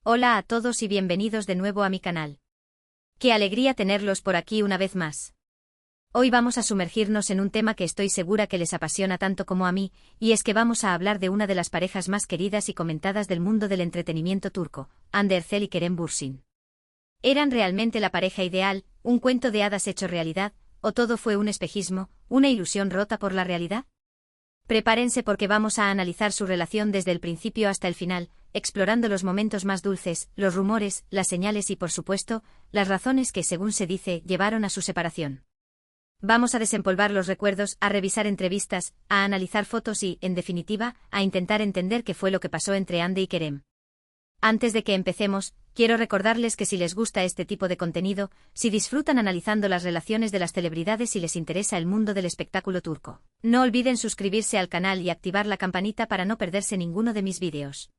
Hola a todos y bienvenidos de nuevo a mi canal. Qué alegría tenerlos por aquí una vez más. Hoy vamos a sumergirnos en un tema que estoy segura que les apasiona tanto como a mí, y es que vamos a hablar de una de las parejas más queridas y comentadas del mundo del entretenimiento turco, Hande Erçel y Kerem Bürsin. ¿Eran realmente la pareja ideal, un cuento de hadas hecho realidad, o todo fue un espejismo, una ilusión rota por la realidad? Prepárense porque vamos a analizar su relación desde el principio hasta el final, explorando los momentos más dulces, los rumores, las señales y, por supuesto, las razones que, según se dice, llevaron a su separación. Vamos a desempolvar los recuerdos, a revisar entrevistas, a analizar fotos y, en definitiva, a intentar entender qué fue lo que pasó entre Hande y Kerem. Antes de que empecemos, quiero recordarles que si les gusta este tipo de contenido, si disfrutan analizando las relaciones de las celebridades y les interesa el mundo del espectáculo turco, no olviden suscribirse al canal y activar la campanita para no perderse ninguno de mis vídeos.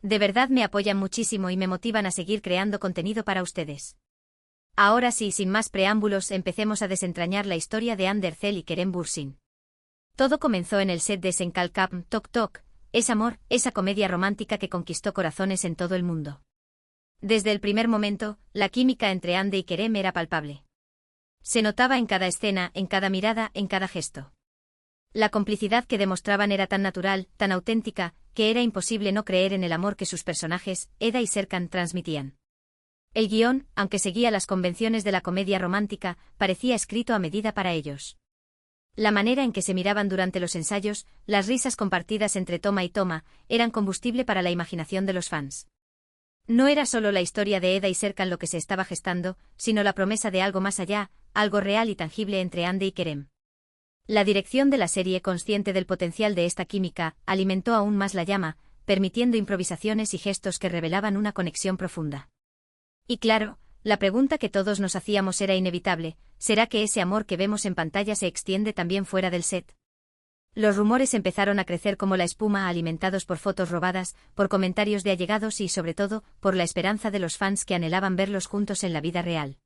De verdad me apoyan muchísimo y me motivan a seguir creando contenido para ustedes. Ahora sí, sin más preámbulos, empecemos a desentrañar la historia de Hande Erçel y Kerem Bürsin. Todo comenzó en el set de Senkalkam Tok Tok, Es Amor, esa comedia romántica que conquistó corazones en todo el mundo. Desde el primer momento, la química entre Hande y Kerem era palpable. Se notaba en cada escena, en cada mirada, en cada gesto. La complicidad que demostraban era tan natural, tan auténtica, que era imposible no creer en el amor que sus personajes, Eda y Serkan, transmitían. El guión, aunque seguía las convenciones de la comedia romántica, parecía escrito a medida para ellos. La manera en que se miraban durante los ensayos, las risas compartidas entre toma y toma, eran combustible para la imaginación de los fans. No era solo la historia de Eda y Serkan lo que se estaba gestando, sino la promesa de algo más allá, algo real y tangible entre Hande y Kerem. La dirección de la serie, consciente del potencial de esta química, alimentó aún más la llama, permitiendo improvisaciones y gestos que revelaban una conexión profunda. Y claro, la pregunta que todos nos hacíamos era inevitable: ¿será que ese amor que vemos en pantalla se extiende también fuera del set? Los rumores empezaron a crecer como la espuma, alimentados por fotos robadas, por comentarios de allegados y, sobre todo, por la esperanza de los fans que anhelaban verlos juntos en la vida real.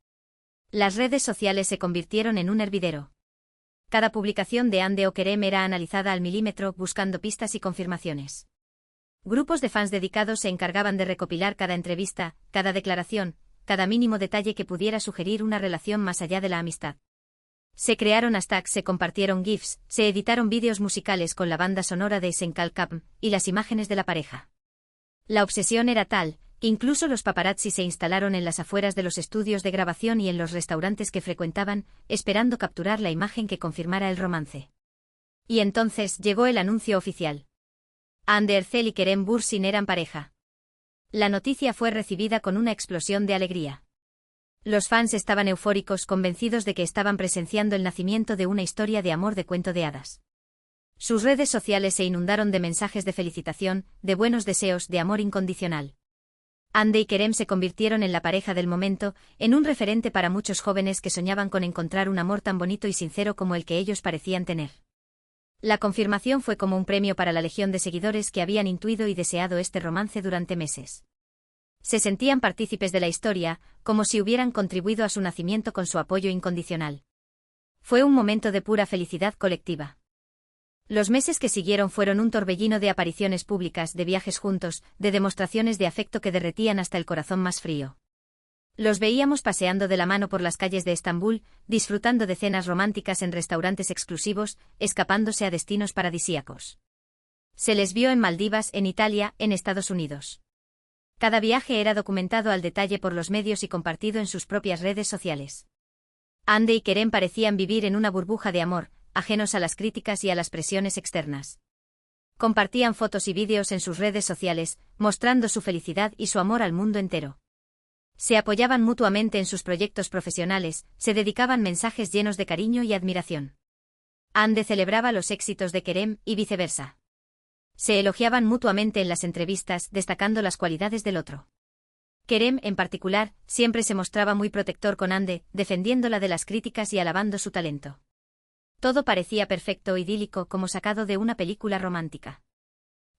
Las redes sociales se convirtieron en un hervidero. Cada publicación de Hande o Kerem era analizada al milímetro, buscando pistas y confirmaciones. Grupos de fans dedicados se encargaban de recopilar cada entrevista, cada declaración, cada mínimo detalle que pudiera sugerir una relación más allá de la amistad. Se crearon hashtags, se compartieron GIFs, se editaron vídeos musicales con la banda sonora de Senkalkam y las imágenes de la pareja. La obsesión era tal que incluso los paparazzi se instalaron en las afueras de los estudios de grabación y en los restaurantes que frecuentaban, esperando capturar la imagen que confirmara el romance. Y entonces llegó el anuncio oficial. Hande Erçel y Kerem Bürsin eran pareja. La noticia fue recibida con una explosión de alegría. Los fans estaban eufóricos, convencidos de que estaban presenciando el nacimiento de una historia de amor de cuento de hadas. Sus redes sociales se inundaron de mensajes de felicitación, de buenos deseos, de amor incondicional. Hande y Kerem se convirtieron en la pareja del momento, en un referente para muchos jóvenes que soñaban con encontrar un amor tan bonito y sincero como el que ellos parecían tener. La confirmación fue como un premio para la legión de seguidores que habían intuido y deseado este romance durante meses. Se sentían partícipes de la historia, como si hubieran contribuido a su nacimiento con su apoyo incondicional. Fue un momento de pura felicidad colectiva. Los meses que siguieron fueron un torbellino de apariciones públicas, de viajes juntos, de demostraciones de afecto que derretían hasta el corazón más frío. Los veíamos paseando de la mano por las calles de Estambul, disfrutando de cenas románticas en restaurantes exclusivos, escapándose a destinos paradisíacos. Se les vio en Maldivas, en Italia, en Estados Unidos. Cada viaje era documentado al detalle por los medios y compartido en sus propias redes sociales. Hande y Kerem parecían vivir en una burbuja de amor, ajenos a las críticas y a las presiones externas. Compartían fotos y vídeos en sus redes sociales, mostrando su felicidad y su amor al mundo entero. Se apoyaban mutuamente en sus proyectos profesionales, se dedicaban mensajes llenos de cariño y admiración. Hande celebraba los éxitos de Kerem y viceversa. Se elogiaban mutuamente en las entrevistas, destacando las cualidades del otro. Kerem, en particular, siempre se mostraba muy protector con Hande, defendiéndola de las críticas y alabando su talento. Todo parecía perfecto, idílico, como sacado de una película romántica.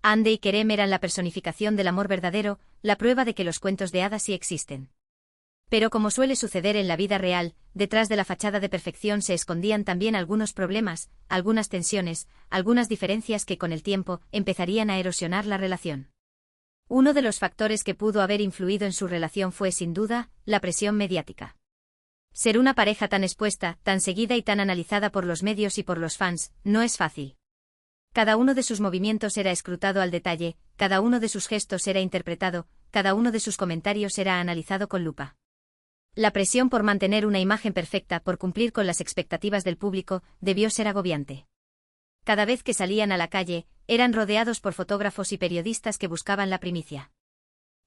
Hande y Kerem eran la personificación del amor verdadero, la prueba de que los cuentos de hadas sí existen. Pero como suele suceder en la vida real, detrás de la fachada de perfección se escondían también algunos problemas, algunas tensiones, algunas diferencias que con el tiempo empezarían a erosionar la relación. Uno de los factores que pudo haber influido en su relación fue, sin duda, la presión mediática. Ser una pareja tan expuesta, tan seguida y tan analizada por los medios y por los fans, no es fácil. Cada uno de sus movimientos era escrutado al detalle, cada uno de sus gestos era interpretado, cada uno de sus comentarios era analizado con lupa. La presión por mantener una imagen perfecta, por cumplir con las expectativas del público, debió ser agobiante. Cada vez que salían a la calle, eran rodeados por fotógrafos y periodistas que buscaban la primicia.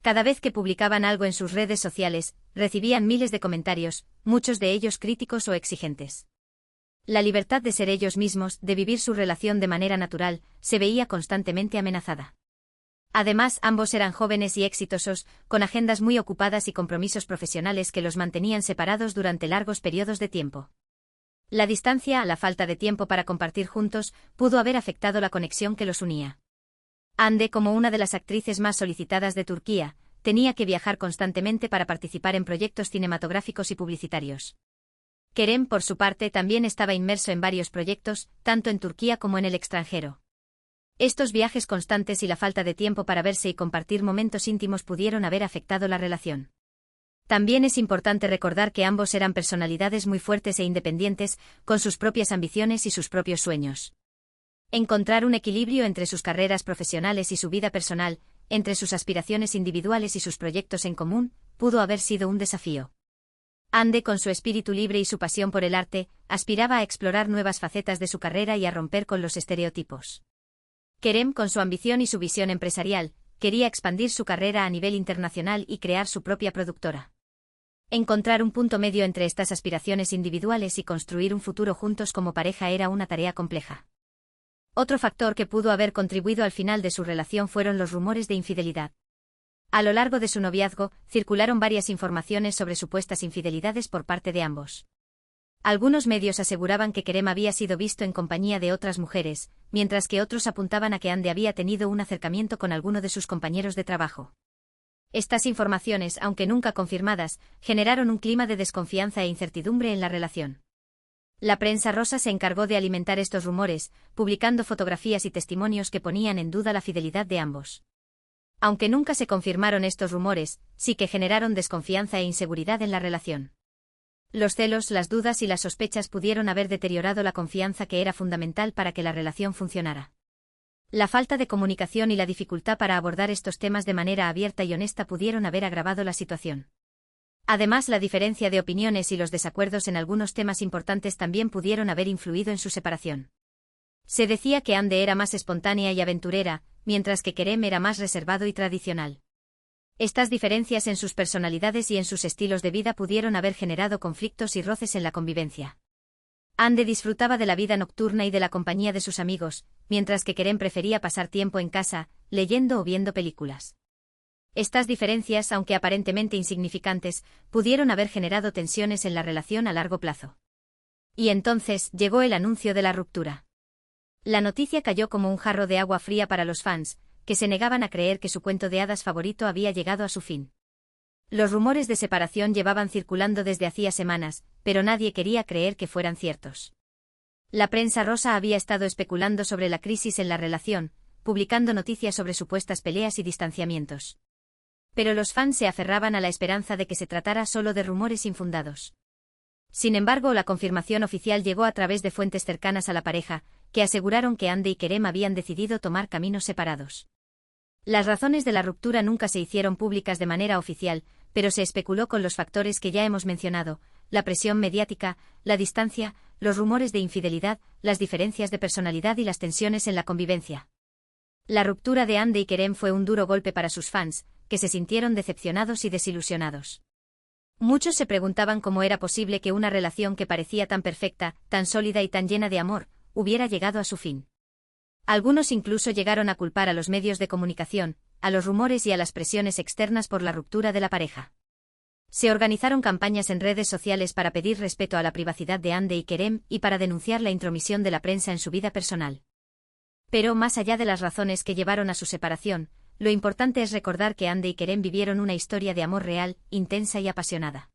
Cada vez que publicaban algo en sus redes sociales, recibían miles de comentarios, muchos de ellos críticos o exigentes. La libertad de ser ellos mismos, de vivir su relación de manera natural, se veía constantemente amenazada. Además, ambos eran jóvenes y exitosos, con agendas muy ocupadas y compromisos profesionales que los mantenían separados durante largos periodos de tiempo. La distancia, la falta de tiempo para compartir juntos, pudo haber afectado la conexión que los unía. Hande, como una de las actrices más solicitadas de Turquía, tenía que viajar constantemente para participar en proyectos cinematográficos y publicitarios. Kerem, por su parte, también estaba inmerso en varios proyectos, tanto en Turquía como en el extranjero. Estos viajes constantes y la falta de tiempo para verse y compartir momentos íntimos pudieron haber afectado la relación. También es importante recordar que ambos eran personalidades muy fuertes e independientes, con sus propias ambiciones y sus propios sueños. Encontrar un equilibrio entre sus carreras profesionales y su vida personal, entre sus aspiraciones individuales y sus proyectos en común, pudo haber sido un desafío. Hande, con su espíritu libre y su pasión por el arte, aspiraba a explorar nuevas facetas de su carrera y a romper con los estereotipos. Kerem, con su ambición y su visión empresarial, quería expandir su carrera a nivel internacional y crear su propia productora. Encontrar un punto medio entre estas aspiraciones individuales y construir un futuro juntos como pareja era una tarea compleja. Otro factor que pudo haber contribuido al final de su relación fueron los rumores de infidelidad. A lo largo de su noviazgo, circularon varias informaciones sobre supuestas infidelidades por parte de ambos. Algunos medios aseguraban que Kerem había sido visto en compañía de otras mujeres, mientras que otros apuntaban a que Hande había tenido un acercamiento con alguno de sus compañeros de trabajo. Estas informaciones, aunque nunca confirmadas, generaron un clima de desconfianza e incertidumbre en la relación. La prensa rosa se encargó de alimentar estos rumores, publicando fotografías y testimonios que ponían en duda la fidelidad de ambos. Aunque nunca se confirmaron estos rumores, sí que generaron desconfianza e inseguridad en la relación. Los celos, las dudas y las sospechas pudieron haber deteriorado la confianza que era fundamental para que la relación funcionara. La falta de comunicación y la dificultad para abordar estos temas de manera abierta y honesta pudieron haber agravado la situación. Además, la diferencia de opiniones y los desacuerdos en algunos temas importantes también pudieron haber influido en su separación. Se decía que Hande era más espontánea y aventurera, mientras que Kerem era más reservado y tradicional. Estas diferencias en sus personalidades y en sus estilos de vida pudieron haber generado conflictos y roces en la convivencia. Hande disfrutaba de la vida nocturna y de la compañía de sus amigos, mientras que Kerem prefería pasar tiempo en casa, leyendo o viendo películas. Estas diferencias, aunque aparentemente insignificantes, pudieron haber generado tensiones en la relación a largo plazo. Y entonces llegó el anuncio de la ruptura. La noticia cayó como un jarro de agua fría para los fans, que se negaban a creer que su cuento de hadas favorito había llegado a su fin. Los rumores de separación llevaban circulando desde hacía semanas, pero nadie quería creer que fueran ciertos. La prensa rosa había estado especulando sobre la crisis en la relación, publicando noticias sobre supuestas peleas y distanciamientos. Pero los fans se aferraban a la esperanza de que se tratara solo de rumores infundados. Sin embargo, la confirmación oficial llegó a través de fuentes cercanas a la pareja, que aseguraron que Hande y Kerem habían decidido tomar caminos separados. Las razones de la ruptura nunca se hicieron públicas de manera oficial, pero se especuló con los factores que ya hemos mencionado: la presión mediática, la distancia, los rumores de infidelidad, las diferencias de personalidad y las tensiones en la convivencia. La ruptura de Hande y Kerem fue un duro golpe para sus fans, que se sintieron decepcionados y desilusionados. Muchos se preguntaban cómo era posible que una relación que parecía tan perfecta, tan sólida y tan llena de amor, hubiera llegado a su fin. Algunos incluso llegaron a culpar a los medios de comunicación, a los rumores y a las presiones externas por la ruptura de la pareja. Se organizaron campañas en redes sociales para pedir respeto a la privacidad de Hande y Kerem y para denunciar la intromisión de la prensa en su vida personal. Pero más allá de las razones que llevaron a su separación, lo importante es recordar que Hande y Kerem vivieron una historia de amor real, intensa y apasionada.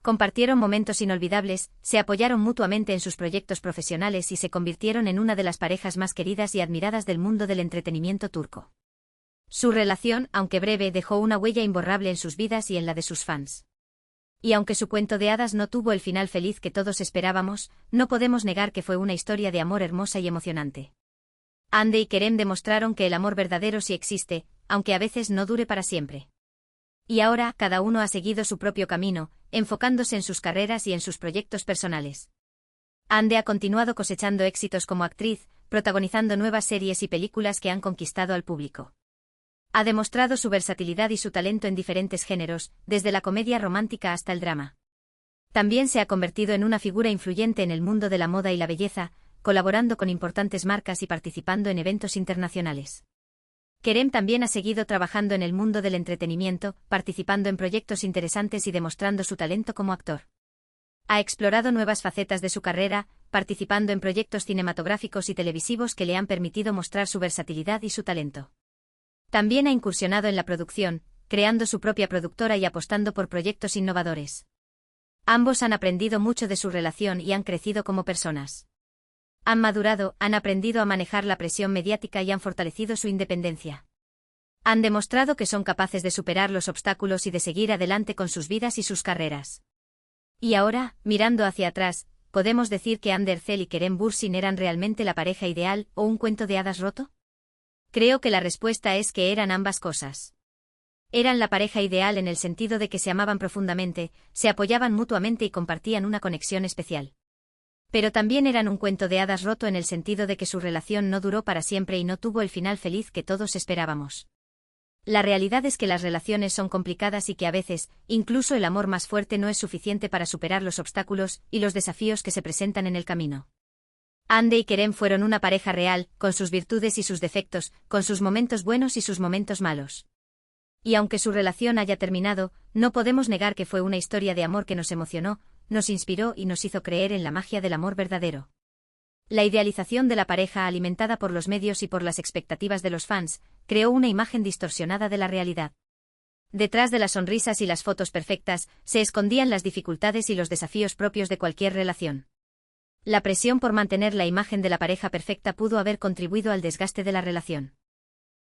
Compartieron momentos inolvidables, se apoyaron mutuamente en sus proyectos profesionales y se convirtieron en una de las parejas más queridas y admiradas del mundo del entretenimiento turco. Su relación, aunque breve, dejó una huella imborrable en sus vidas y en la de sus fans. Y aunque su cuento de hadas no tuvo el final feliz que todos esperábamos, no podemos negar que fue una historia de amor hermosa y emocionante. Ande y Kerem demostraron que el amor verdadero sí existe, aunque a veces no dure para siempre. Y ahora, cada uno ha seguido su propio camino, enfocándose en sus carreras y en sus proyectos personales. Ande ha continuado cosechando éxitos como actriz, protagonizando nuevas series y películas que han conquistado al público. Ha demostrado su versatilidad y su talento en diferentes géneros, desde la comedia romántica hasta el drama. También se ha convertido en una figura influyente en el mundo de la moda y la belleza, colaborando con importantes marcas y participando en eventos internacionales. Kerem también ha seguido trabajando en el mundo del entretenimiento, participando en proyectos interesantes y demostrando su talento como actor. Ha explorado nuevas facetas de su carrera, participando en proyectos cinematográficos y televisivos que le han permitido mostrar su versatilidad y su talento. También ha incursionado en la producción, creando su propia productora y apostando por proyectos innovadores. Ambos han aprendido mucho de su relación y han crecido como personas. Han madurado, han aprendido a manejar la presión mediática y han fortalecido su independencia. Han demostrado que son capaces de superar los obstáculos y de seguir adelante con sus vidas y sus carreras. Y ahora, mirando hacia atrás, ¿podemos decir que Hande Erçel y Kerem Bürsin eran realmente la pareja ideal o un cuento de hadas roto? Creo que la respuesta es que eran ambas cosas. Eran la pareja ideal en el sentido de que se amaban profundamente, se apoyaban mutuamente y compartían una conexión especial. Pero también eran un cuento de hadas roto en el sentido de que su relación no duró para siempre y no tuvo el final feliz que todos esperábamos. La realidad es que las relaciones son complicadas y que a veces, incluso el amor más fuerte no es suficiente para superar los obstáculos y los desafíos que se presentan en el camino. Hande y Kerem fueron una pareja real, con sus virtudes y sus defectos, con sus momentos buenos y sus momentos malos. Y aunque su relación haya terminado, no podemos negar que fue una historia de amor que nos emocionó, nos inspiró y nos hizo creer en la magia del amor verdadero. La idealización de la pareja alimentada por los medios y por las expectativas de los fans, creó una imagen distorsionada de la realidad. Detrás de las sonrisas y las fotos perfectas, se escondían las dificultades y los desafíos propios de cualquier relación. La presión por mantener la imagen de la pareja perfecta pudo haber contribuido al desgaste de la relación.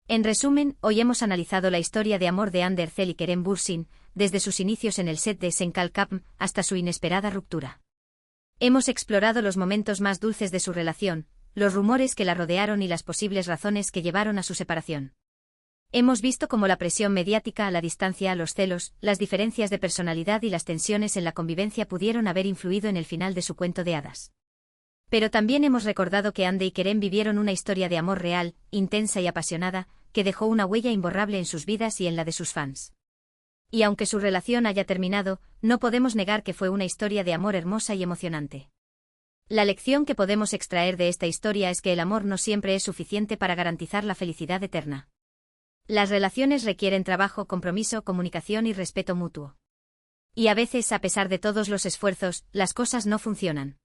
En resumen, hoy hemos analizado la historia de amor de Hande Erçel y Kerem Bürsin, desde sus inicios en el set de Senkalkapm hasta su inesperada ruptura. Hemos explorado los momentos más dulces de su relación, los rumores que la rodearon y las posibles razones que llevaron a su separación. Hemos visto cómo la presión mediática, la distancia, los celos, las diferencias de personalidad y las tensiones en la convivencia pudieron haber influido en el final de su cuento de hadas. Pero también hemos recordado que Hande y Kerem vivieron una historia de amor real, intensa y apasionada, que dejó una huella imborrable en sus vidas y en la de sus fans. Y aunque su relación haya terminado, no podemos negar que fue una historia de amor hermosa y emocionante. La lección que podemos extraer de esta historia es que el amor no siempre es suficiente para garantizar la felicidad eterna. Las relaciones requieren trabajo, compromiso, comunicación y respeto mutuo. Y a veces, a pesar de todos los esfuerzos, las cosas no funcionan.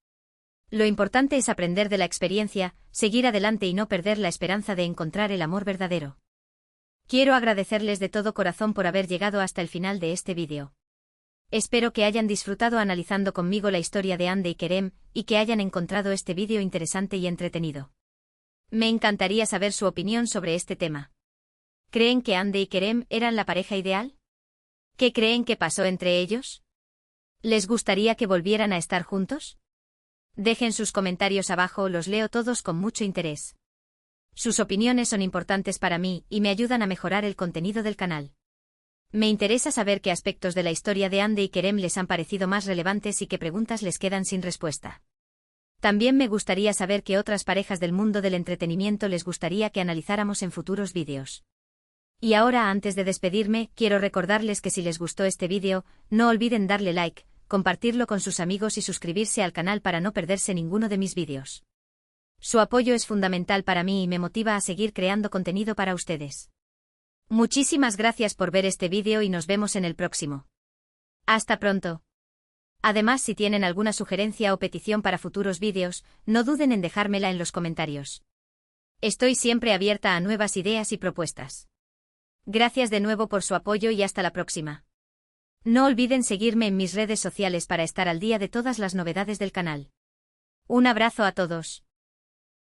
Lo importante es aprender de la experiencia, seguir adelante y no perder la esperanza de encontrar el amor verdadero. Quiero agradecerles de todo corazón por haber llegado hasta el final de este vídeo. Espero que hayan disfrutado analizando conmigo la historia de Hande y Kerem, y que hayan encontrado este vídeo interesante y entretenido. Me encantaría saber su opinión sobre este tema. ¿Creen que Hande y Kerem eran la pareja ideal? ¿Qué creen que pasó entre ellos? ¿Les gustaría que volvieran a estar juntos? Dejen sus comentarios abajo, los leo todos con mucho interés. Sus opiniones son importantes para mí y me ayudan a mejorar el contenido del canal. Me interesa saber qué aspectos de la historia de Hande y Kerem les han parecido más relevantes y qué preguntas les quedan sin respuesta. También me gustaría saber qué otras parejas del mundo del entretenimiento les gustaría que analizáramos en futuros vídeos. Y ahora, antes de despedirme, quiero recordarles que si les gustó este vídeo, no olviden darle like, compartirlo con sus amigos y suscribirse al canal para no perderse ninguno de mis vídeos. Su apoyo es fundamental para mí y me motiva a seguir creando contenido para ustedes. Muchísimas gracias por ver este vídeo y nos vemos en el próximo. Hasta pronto. Además, si tienen alguna sugerencia o petición para futuros vídeos, no duden en dejármela en los comentarios. Estoy siempre abierta a nuevas ideas y propuestas. Gracias de nuevo por su apoyo y hasta la próxima. No olviden seguirme en mis redes sociales para estar al día de todas las novedades del canal. Un abrazo a todos.